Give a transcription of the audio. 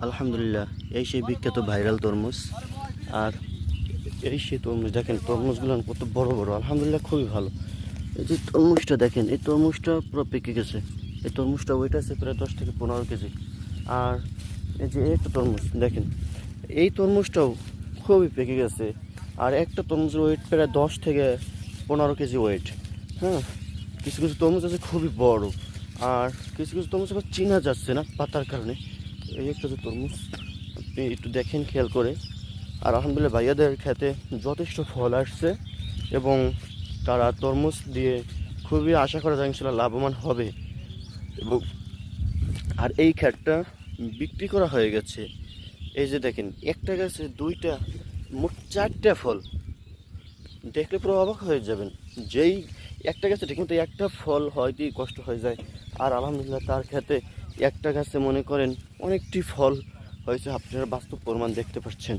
আলহামদুলিল্লাহ, এই সেই বিখ্যাত ভাইরাল তরমুজ। আর এই সেই তরমুজ দেখেন, তরমুজগুলো কত বড় বড়। আলহামদুলিল্লাহ, খুবই ভালো। এই যে তরমুজটা দেখেন, এই তরমুজটা পুরো পেকে গেছে। এই তরমুজটা ওয়েট আছে প্রায় 10 থেকে 15 কেজি। আর এই যে একটা তরমুজ দেখেন, এই তরমুজটাও খুবই পেকে গেছে। আর একটা তরমুজের ওয়েট প্রায় 10 থেকে 15 কেজি ওয়েট। হ্যাঁ, কিছু কিছু তরমুজ আছে খুবই বড়, আর কিছু কিছু তরমুজ আবার চেনা যাচ্ছে না পাতার কারণে। এই একটা যে তরমুজ, আপনি একটু দেখেন খেয়াল করে। আর আলহামদুলিল্লাহ, ভাইয়াদের খেতে যথেষ্ট ফল আসছে এবং তারা তরমুজ দিয়ে খুবই আশা করা যায় ইনশাল্লাহ লাভবান হবে। এবং আর এই ক্ষেতটা বিক্রি করা হয়ে গেছে। এই যে দেখেন, একটা গাছে দুইটা, মোট 4টা ফল। দেখলে পুরো অবাক হয়ে যাবেন। যেই একটা গাছে ঠিকমতো একটা ফল হয়তেই কষ্ট হয়ে যায়, আর আলহামদুলিল্লাহ তার ক্ষেতে একটা গাছে মনে করেন অনেকটি ফল হয়েছে। আপনারা বাস্তব প্রমাণ দেখতে পাচ্ছেন।